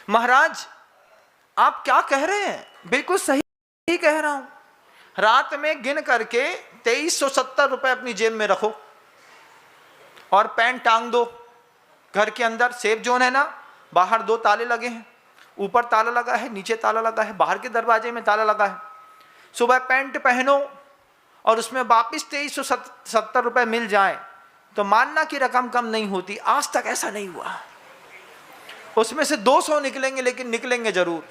महाराज आप क्या कह रहे हैं? बिल्कुल सही कह रहा हूं। रात में गिन करके 2370 रुपए अपनी जेब में रखो और पैंट टांग दो घर के अंदर। सेफ जोन है ना, बाहर 2 ताले लगे हैं, ऊपर ताला लगा है, नीचे ताला लगा है, बाहर के दरवाजे में ताला लगा है। सुबह पैंट पहनो और उसमें वापिस 2370 रुपए मिल जाए तो मानना कि रकम कम नहीं होती। आज तक ऐसा नहीं हुआ। उसमें से 200 निकलेंगे, लेकिन निकलेंगे जरूर।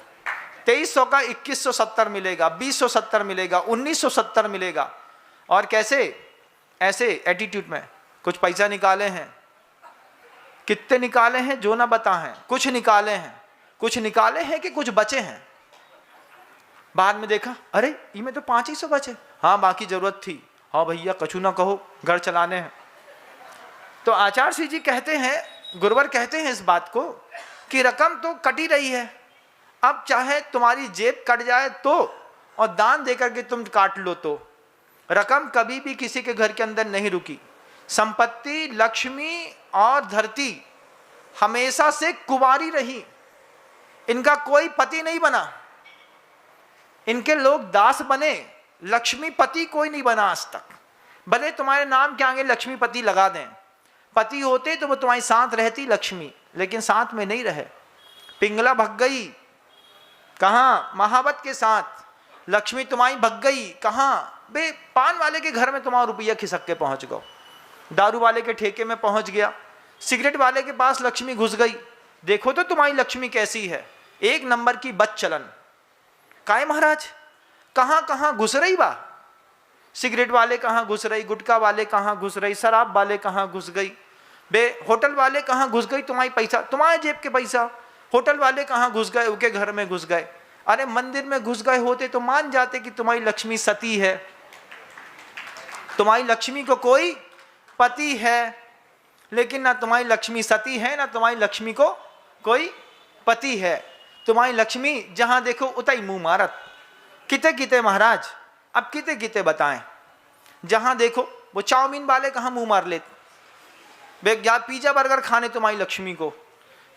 2300 का 2170 मिलेगा, 2070 मिलेगा, 1970 मिलेगा। और कैसे? ऐसे एटीट्यूड में कुछ पैसा निकाले हैं। कितने निकाले हैं जो ना बता हैं, कुछ निकाले हैं, कुछ निकाले हैं कि कुछ बचे हैं। बाद में देखा, अरे इनमें तो 500 बचे, हाँ बाकी जरूरत थी। हाँ भैया कछु ना कहो, घर चलाने हैं। तो आचार्य श्री जी कहते हैं, गुरुवर कहते हैं इस बात को कि रकम तो कटी रही है, अब चाहे तुम्हारी जेब कट जाए तो और दान देकर के तुम काट लो तो रकम कभी भी किसी के घर के अंदर नहीं रुकी। संपत्ति, लक्ष्मी और धरती हमेशा से कुंवारी रही, इनका कोई पति नहीं बना। इनके लोग दास बने, लक्ष्मीपति कोई नहीं बना आज तक। भले तुम्हारे नाम के आगे लक्ष्मीपति लगा दें, पति होते तो वो तुम्हारी साथ रहती लक्ष्मी, लेकिन साथ में नहीं रहे। पिंगला भग गई, कहाँ? महावत के साथ। लक्ष्मी तुम्हारी भग गई, कहाँ? बे पान वाले के घर में तुम्हारा रुपया खिसक के पहुंच गो, दारू वाले के ठेके में पहुंच गया, सिगरेट वाले के पास लक्ष्मी घुस गई। देखो तो तुम्हारी लक्ष्मी कैसी है, 1 नंबर की बदचलन। काय महाराज कहाँ कहाँ घुस रही बा? सिगरेट वाले कहाँ घुस रही, गुटखा वाले कहाँ घुस रही, शराब वाले कहाँ घुस गई, बे होटल वाले कहाँ घुस गई, तुम्हारी पैसा, तुम्हारे जेब के पैसा। होटल वाले कहाँ घुस गए, उनके घर में घुस गए। अरे मंदिर में घुस गए होते तो मान जाते कि तुम्हारी लक्ष्मी सती है, तुम्हारी लक्ष्मी को कोई पति है। लेकिन ना तुम्हारी लक्ष्मी सती है, ना तुम्हारी लक्ष्मी को कोई पति है। तुम्हारी लक्ष्मी जहां देखो उतई मुंह मारत। किते किते महाराज, अब किते किते बताएं। जहां देखो वो चाउमीन वाले कहाँ मुंह मार लेते, वे पिज्जा बर्गर खाने तुम्हारी लक्ष्मी को।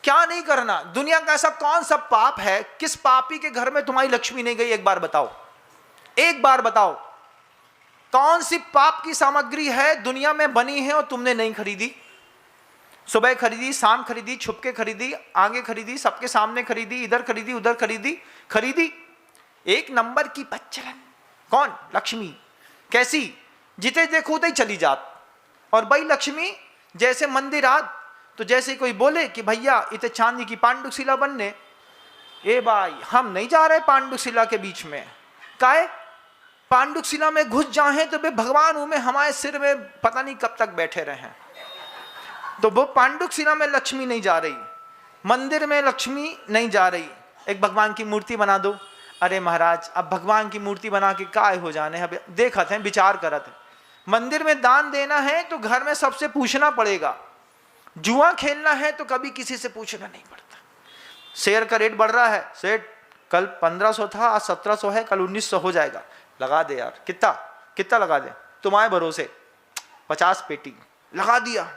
क्या नहीं करना। दुनिया का ऐसा कौन सा पाप है, किस पापी के घर में तुम्हारी लक्ष्मी नहीं गई? एक बार बताओ, एक बार बताओ, कौन सी पाप की सामग्री है दुनिया में बनी है और तुमने नहीं खरीदी? सुबह खरीदी, शाम खरीदी, छुपके खरीदी, आगे खरीदी, सबके सामने खरीदी, इधर खरीदी, उधर खरीदी, खरीदी। 1 नंबर की बदचलन। कौन? लक्ष्मी। कैसी? जिते देखो उते ही चली जात। और भाई लक्ष्मी जैसे मंदिर आत तो जैसे कोई बोले कि भैया इतने चांदी की पांडुक शिला बनने, ए भाई हम नहीं जा रहे पांडुक शिला के बीच में। काहे? पांडुक शिला में घुस जाए तो वे भगवान में हमारे सिर में पता नहीं कब तक बैठे रहे। तो वो पांडुक शिला में लक्ष्मी नहीं जा रही, मंदिर में लक्ष्मी नहीं जा रही। एक भगवान की मूर्ति बना दो। अरे महाराज अब भगवान की मूर्ति बना के काय हो जाने, अब देखत हैं, विचार करत हैं। मंदिर में दान देना है तो घर में सबसे पूछना पड़ेगा। जुआ खेलना है तो कभी किसी से पूछना नहीं पड़ता। शेयर का रेट बढ़ रहा है, सेठ कल 1500 था, आज 1700 है, कल 1900 हो जाएगा, लगा दे यार। कितना कितना लगा दे? तुम्हारे भरोसे 50 पेटी लगा दिया।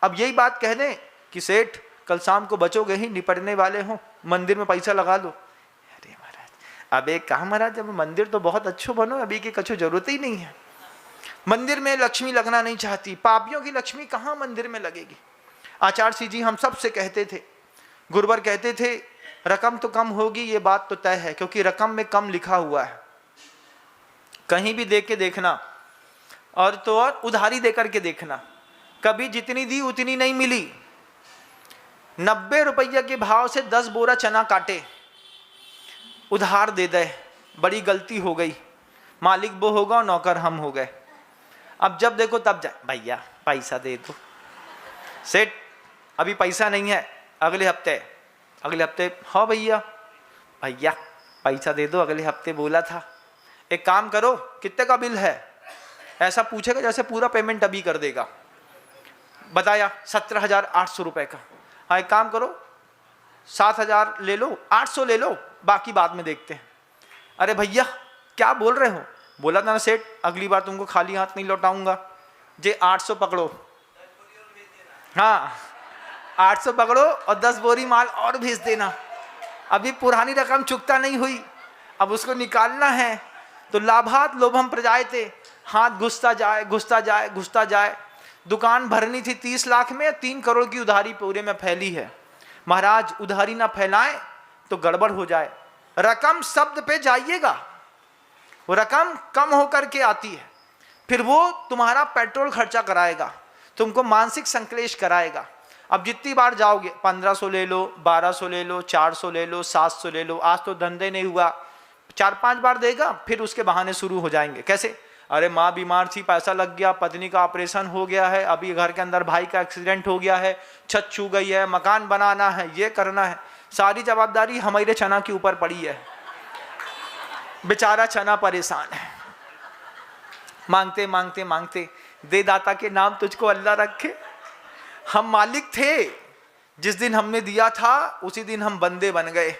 अब यही बात कह दें कि सेठ कल शाम को बचोगे ही, निपटने वाले हो, मंदिर में पैसा लगा दो। अरे महाराज अब एक कहा महाराज, जब मंदिर तो बहुत अच्छो बनो, अभी की कछु जरूरत ही नहीं है। मंदिर में लक्ष्मी लगना नहीं चाहती। पापियों की लक्ष्मी कहाँ मंदिर में लगेगी? आचार्य श्री जी हम सबसे कहते थे, गुरुवर कहते थे, रकम तो कम होगी, ये बात तो तय है, क्योंकि रकम में कम लिखा हुआ है। कहीं भी देख के देखना, और तो और उधारी देकर के देखना, कभी जितनी दी उतनी नहीं मिली। 90 रुपये के भाव से 10 बोरा चना काटे, उधार दे दे, बड़ी गलती हो गई। मालिक वो होगा और नौकर हम हो गए। अब जब देखो तब जाए, भैया पैसा दे दो। सेठ अभी पैसा नहीं है, अगले हफ्ते, अगले हफ्ते। हाँ भैया, भैया पैसा दे दो, अगले हफ्ते बोला था। एक काम करो, कितने का बिल है? ऐसा पूछेगा जैसे पूरा पेमेंट अभी कर देगा। बताया 17,800 रुपये का। हाँ एक काम करो, 7,000 ले लो, 800 ले लो, बाकी बाद में देखते हैं। अरे भैया क्या बोल रहे हो? बोला था ना सेठ, अगली बार तुमको खाली हाथ नहीं लौटाऊंगा। जे 800 पकड़ो, हाँ 800 पकड़ो और 10 बोरी माल और भेज देना। अभी पुरानी रकम चुकता नहीं हुई, अब उसको निकालना है। तो लाभात लोभम प्रजायते, हाथ घुसता जाए घुसता जाए घुसता जाए। दुकान भरनी थी 30 लाख में, 3 करोड़ की उधारी पूरे में फैली है। महाराज उधारी ना फैलाएं तो गड़बड़ हो जाए। रकम शब्द पे जाइएगा, वो रकम कम होकर के आती है, फिर वो तुम्हारा पेट्रोल खर्चा कराएगा, तुमको मानसिक संक्लेश कराएगा। अब जितनी बार जाओगे, 1500 ले लो, 1200 ले लो, 400 ले लो, 700 ले लो, आज तो धंधे नहीं हुआ, 4-5 बार देगा, फिर उसके बहाने शुरू हो जाएंगे। कैसे? अरे माँ बीमार थी, पैसा लग गया, पत्नी का ऑपरेशन हो गया है, अभी घर के अंदर भाई का एक्सीडेंट हो गया है, छत छू गई है, मकान बनाना है, ये करना है, सारी जवाबदारी हमारे चना के ऊपर पड़ी है। बेचारा चना परेशान है, मांगते मांगते मांगते, दे दाता के नाम तुझको अल्लाह रखे। हम मालिक थे, जिस दिन हमने दिया था उसी दिन हम बंदे बन गए।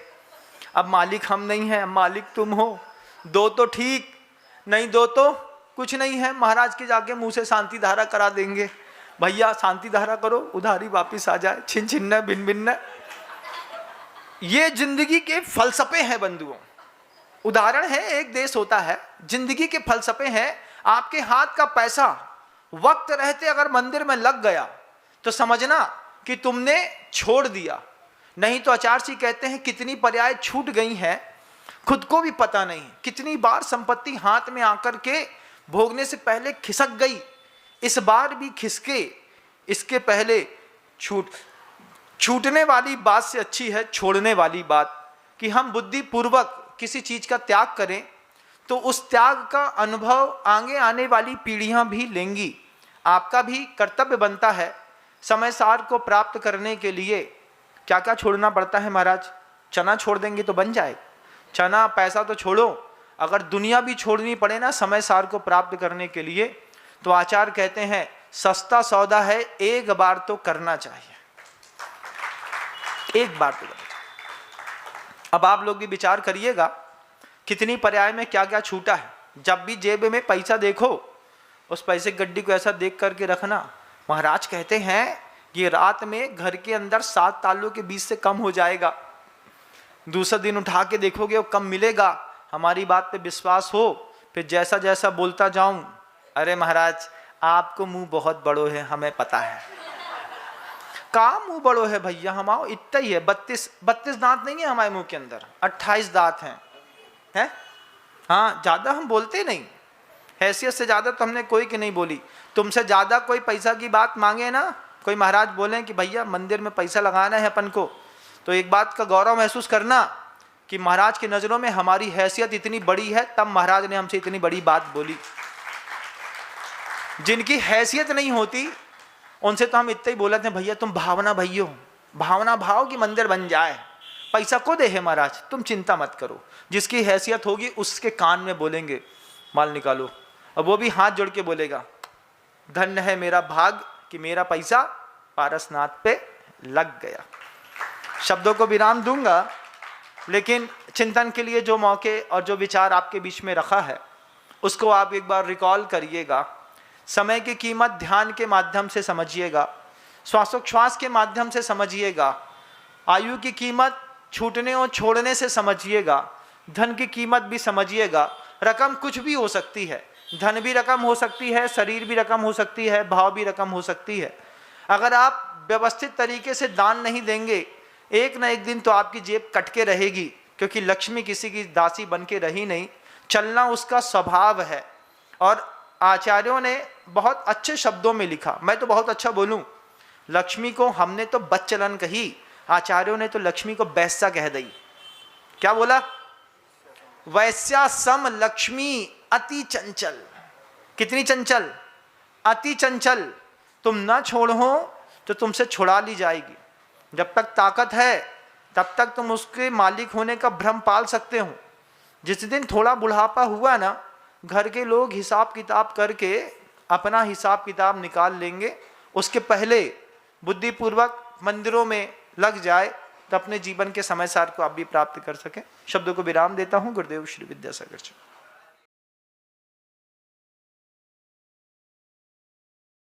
अब मालिक हम नहीं हैं, मालिक तुम हो। दो तो ठीक, नहीं दो तो कुछ नहीं है। महाराज के जाके मुंह से शांति धारा करा देंगे, भैया शांति धारा करो, उधारी वापिस आ जाए, छिन छिन्न भिन्न भिन्न। ये जिंदगी के फलसफे हैं बंधुओं। उदाहरण है, एक देश होता है, जिंदगी के फलसफे हैं। आपके हाथ का पैसा वक्त रहते अगर मंदिर में लग गया तो समझना कि तुमने छोड़ दिया, नहीं तो आचार्य जी कहते हैं कितनी पर्याय छूट गई हैं, खुद को भी पता नहीं। कितनी बार संपत्ति हाथ में आकर के भोगने से पहले खिसक गई, इस बार भी खिसके, इसके पहले छूटने वाली बात से अच्छी है छोड़ने वाली बात। कि हम बुद्धि पूर्वक किसी चीज का त्याग करें तो उस त्याग का अनुभव आगे आने वाली पीढ़ियां भी लेंगी। आपका भी कर्तव्य बनता है समय सार को प्राप्त करने के लिए। क्या क्या छोड़ना पड़ता है महाराज? चना छोड़ देंगे तो बन जाए, चना पैसा तो छोड़ो, अगर दुनिया भी छोड़नी पड़े ना समय सार को प्राप्त करने के लिए, तो आचार्य कहते हैं सस्ता सौदा है, एक बार तो करना चाहिए, एक बार तो करना। अब आप लोग भी विचार करिएगा कितनी पर्याय में क्या क्या छूटा है। जब भी जेब में पैसा देखो, उस पैसे गड्डी को ऐसा देख करके रखना। महाराज कहते हैं ये रात में घर के अंदर 7 तालों के बीच से कम हो जाएगा, दूसरा दिन उठा के देखोगे वो कम मिलेगा। हमारी बात पे विश्वास हो, फिर जैसा जैसा बोलता जाऊं, अरे महाराज आपको मुंह बहुत बड़ो है, हमें पता है। कहाँ मुंह बड़ो है भैया, हमारा इतना ही है, 32 दांत नहीं है हमारे मुंह के अंदर, 28 दांत हैं है? हाँ, ज्यादा हम बोलते नहीं, हैसियत से ज्यादा तो हमने कोई की नहीं बोली। तुमसे ज्यादा कोई पैसा की बात मांगे ना, कोई महाराज बोले कि भैया मंदिर में पैसा लगाना है अपन को, तो एक बात का गौरव महसूस करना कि महाराज की नजरों में हमारी हैसियत इतनी बड़ी है, तब महाराज ने हमसे इतनी बड़ी बात बोली। जिनकी हैसियत नहीं होती उनसे तो हम इतना ही बोलते हैं, भैया तुम भावना भैयो, भावना भाव की मंदिर बन जाए, पैसा को दे है महाराज, तुम चिंता मत करो। जिसकी हैसियत होगी उसके कान में बोलेंगे माल निकालो, और वो भी हाथ जोड़ के बोलेगा धन्य है मेरा भाग कि मेरा पैसा पारसनाथ पे लग गया। शब्दों को विराम दूंगा, लेकिन चिंतन के लिए जो मौके और जो विचार आपके बीच में रखा है उसको आप एक बार रिकॉल करिएगा। समय की कीमत ध्यान के माध्यम से समझिएगा, श्वासोच्छ्वास के माध्यम से समझिएगा, आयु की कीमत छूटने और छोड़ने से समझिएगा, धन की कीमत भी समझिएगा। रकम कुछ भी हो सकती है, धन भी रकम हो सकती है, शरीर भी रकम हो सकती है, भाव भी रकम हो सकती है। अगर आप व्यवस्थित तरीके से दान नहीं देंगे, एक न एक दिन तो आपकी जेब कट के रहेगी, क्योंकि लक्ष्मी किसी की दासी बन के रही नहीं, चलना उसका स्वभाव है। और आचार्यों ने बहुत अच्छे शब्दों में लिखा, मैं तो बहुत अच्छा बोलूं, लक्ष्मी को हमने तो बच्चलन कही, आचार्यों ने तो लक्ष्मी को वैश्या कह दी। क्या बोला? वैश्या सम लक्ष्मी अति चंचल। कितनी चंचल? अति चंचल। तुम ना छोड़ो तो तुमसे छुड़ा ली जाएगी। जब तक ताकत है तब तक तुम उसके मालिक होने का भ्रम पाल सकते हो। जिस दिन थोड़ा बुढ़ापा हुआ ना, घर के लोग हिसाब किताब करके अपना हिसाब किताब निकाल लेंगे। उसके पहले बुद्धिपूर्वक मंदिरों में लग जाए तो अपने जीवन के समय सार को आप भी प्राप्त कर सकें। शब्दों को विराम देता हूँ। गुरुदेव श्री विद्यासागर जी।